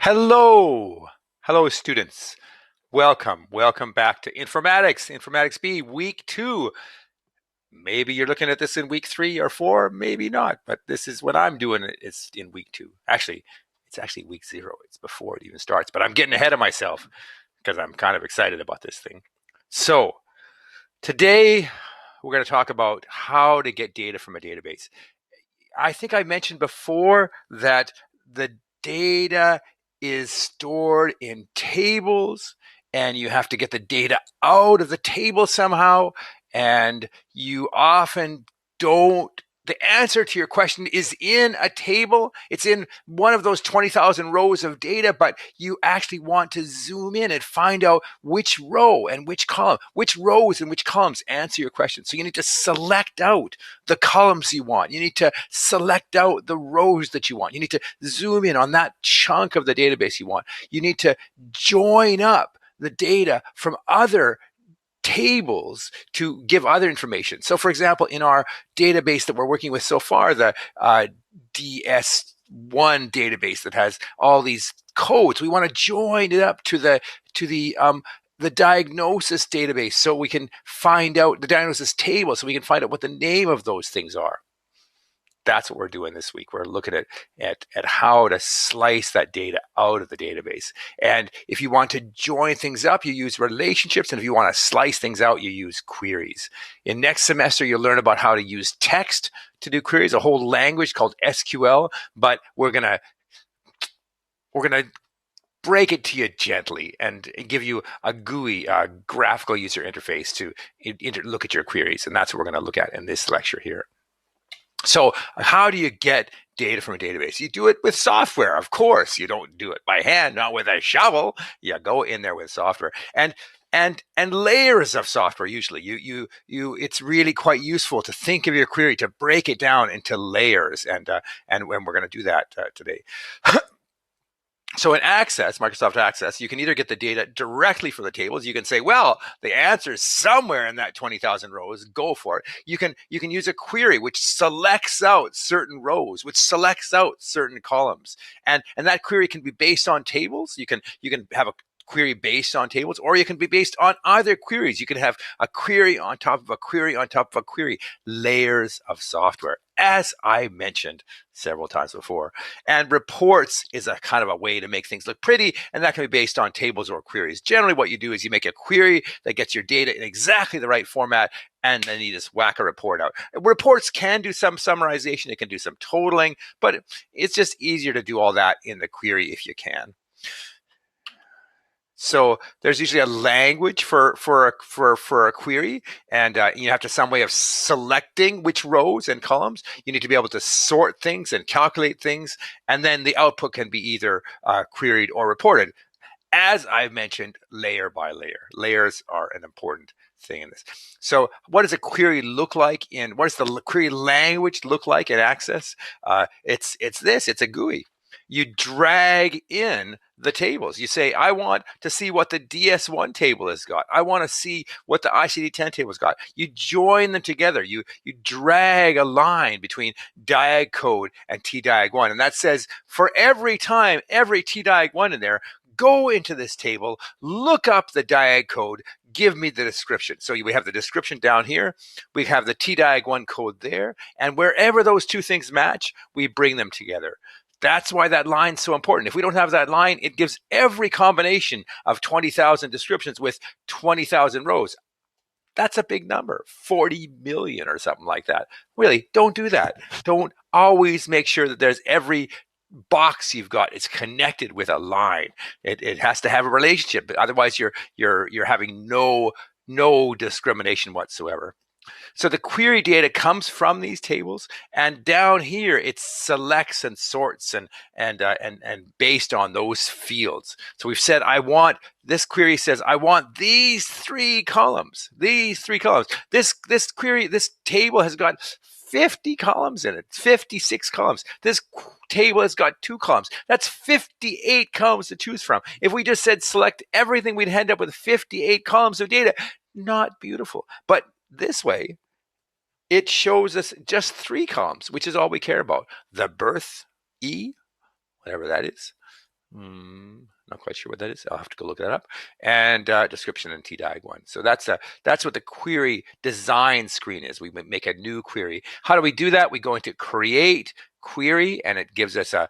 Hello, hello students. Welcome back to Informatics B, week 2. Maybe you're looking at this in week 3 or 4, maybe not, but this is what I'm doing. It's in week 2. Actually, it's actually week 0. It's before it even starts, but I'm getting ahead of myself because I'm kind of excited about this thing. So today we're going to talk about how to get data from a database. I think I mentioned before that the data is stored in tables and you have to get the data out of the table somehow. And you often don't. The answer to your question is in a table. It's in one of those 20,000 rows of data, but you actually want to zoom in and find out which row and which column, which rows and which columns answer your question. So you need to select out the columns you want. You need to select out the rows that you want. You need to zoom in on that chunk of the database you want. You need to join up the data from other tables to give other information. So for example, in our database that we're working with so far, the DS1 database that has all these codes, we want to join it up to the diagnosis database so we can find out the diagnosis table so we can find out what the name of those things are. That's what we're doing this week. We're looking at how to slice that data out of the database. And if you want to join things up, you use relationships. And if you want to slice things out, you use queries. In next semester, you'll learn about how to use text to do queries, a whole language called SQL. But we're gonna break it to you gently and give you a GUI, graphical user interface to look at your queries. And that's what we're going to look at in this lecture here. So how do you get data from a database? You do it with software, of course. You don't do it by hand, not with a shovel. You go in there with software and layers of software. Usually, it's really quite useful to think of your query, to break it down into layers, and we're going to do that today. So in Access, Microsoft Access, you can either get the data directly from the tables. You can say, well, the answer is somewhere in that 20,000 rows. Go for it. You can use a query which selects out certain rows, which selects out certain columns, and that query can be based on tables. You can have a query based on tables, or you can be based on other queries. You can have a query on top of a query on top of a query, layers of software, as I mentioned several times before. And reports is a kind of a way to make things look pretty, and that can be based on tables or queries. Generally, what you do is you make a query that gets your data in exactly the right format, and then you just whack a report out. Reports can do some summarization, it can do some totaling, but it's just easier to do all that in the query if you can. So there's usually a language for a query, and you have to some way of selecting which rows and columns. You need to be able to sort things and calculate things, and then the output can be either queried or reported. As I've mentioned, layer by layer. Layers are an important thing in this. So what does a query look like what does the query language look like in Access? It's this, it's a GUI. You drag in the tables. You say, I want to see what the DS1 table has got. I want to see what the ICD-10 table's got. You join them together. You drag a line between diag code and tdiag1. And that says for every time, every tdiag1 in there, go into this table, look up the diag code, give me the description. So we have the description down here. We have the tdiag1 code there. And wherever those two things match, we bring them together. That's why that line's so important. If we don't have that line, it gives every combination of 20,000 descriptions with 20,000 rows. That's a big number, 40 million or something like that. Really, don't do that. Don't always make sure that there's every box you've got is connected with a line. It has to have a relationship, but otherwise you're having no discrimination whatsoever. So the query data comes from these tables, and down here it selects and sorts and based on those fields. So we've said this query says I want these three columns. This table has got 50 columns in it, 56 columns. This table has got 2 columns. That's 58 columns to choose from. If we just said select everything, we'd end up with 58 columns of data. Not beautiful. But this way, it shows us just 3 columns, which is all we care about. The birth, E, whatever that is, Not quite sure what that is. I'll have to go look that up. And description and TDIAG1. So that's what the query design screen is. We make a new query. How do we do that? We go into create query, and it gives us a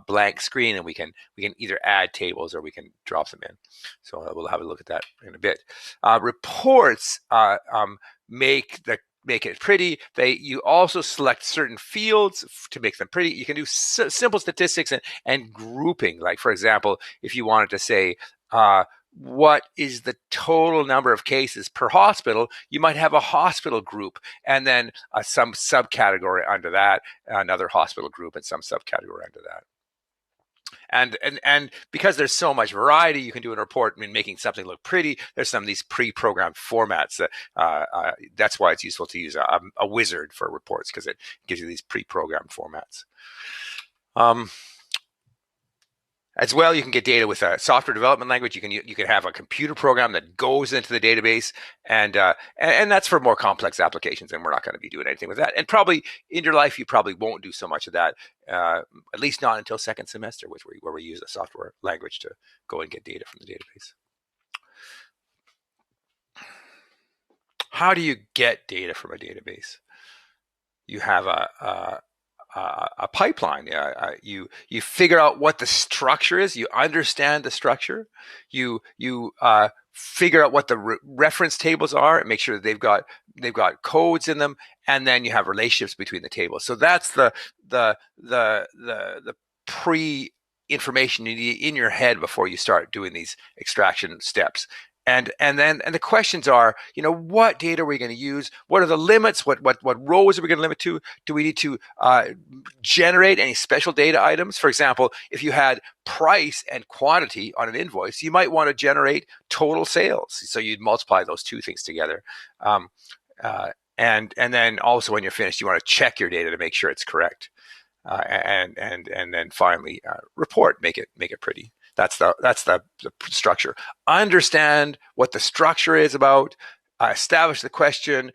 blank screen, and we can either add tables or we can drop them in. So we'll have a look at that in a bit. Reports make it pretty. You also select certain fields to make them pretty. You can do simple statistics and grouping. Like, for example, if you wanted to say what is the total number of cases per hospital, you might have a hospital group and then some subcategory under that, another hospital group and some subcategory under that. And because there's so much variety you can do in a report, I mean, making something look pretty, there's some of these pre-programmed formats that that's why it's useful to use a wizard for reports, because it gives you these pre-programmed formats. As well, you can get data with a software development language. You can have a computer program that goes into the database, and that's for more complex applications. And we're not going to be doing anything with that. And probably in your life, you probably won't do so much of that, at least not until second semester, where we use a software language to go and get data from the database. How do you get data from a database? You have a pipeline. You figure out what the structure is. You understand the structure. You figure out what the reference tables are and make sure that they've got codes in them, and then you have relationships between the tables. So that's the pre information you need in your head before you start doing these extraction steps. And the questions are, what data are we going to use? What are the limits? What rows are we going to limit to? Do we need to generate any special data items? For example, if you had price and quantity on an invoice, you might want to generate total sales. So you'd multiply those two things together. And then also when you're finished, you want to check your data to make sure it's correct. And then finally report, make it pretty. That's the structure. Understand what the structure is about, establish the question,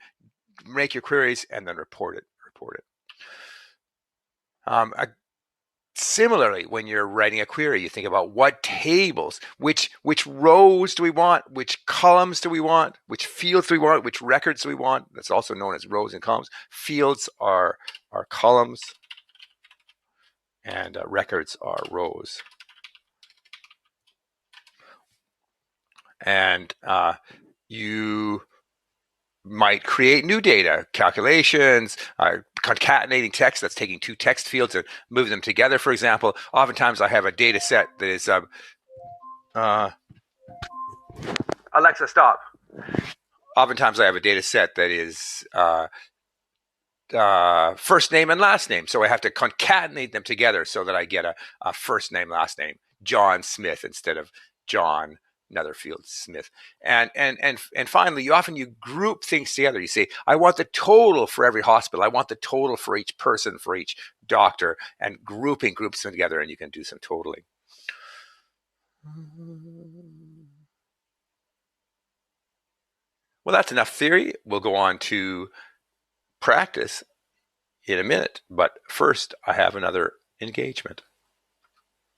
make your queries, and then report it. Similarly, when you're writing a query, you think about what tables, which rows do we want, which columns do we want, which fields do we want, which records do we want. That's also known as rows and columns. Fields are columns, and records are rows. And you might create new data, calculations, concatenating text. That's taking two text fields and moving them together, for example. Oftentimes I have a data set that is Alexa, stop. Oftentimes I have a data set that is first name and last name. So I have to concatenate them together so that I get a first name, last name, John Smith instead of John Netherfield Smith. And finally, you group things together. You say, I want the total for every hospital. I want the total for each person, for each doctor, and groups them together, and you can do some totaling. Well, that's enough theory. We'll go on to practice in a minute. But first, I have another engagement.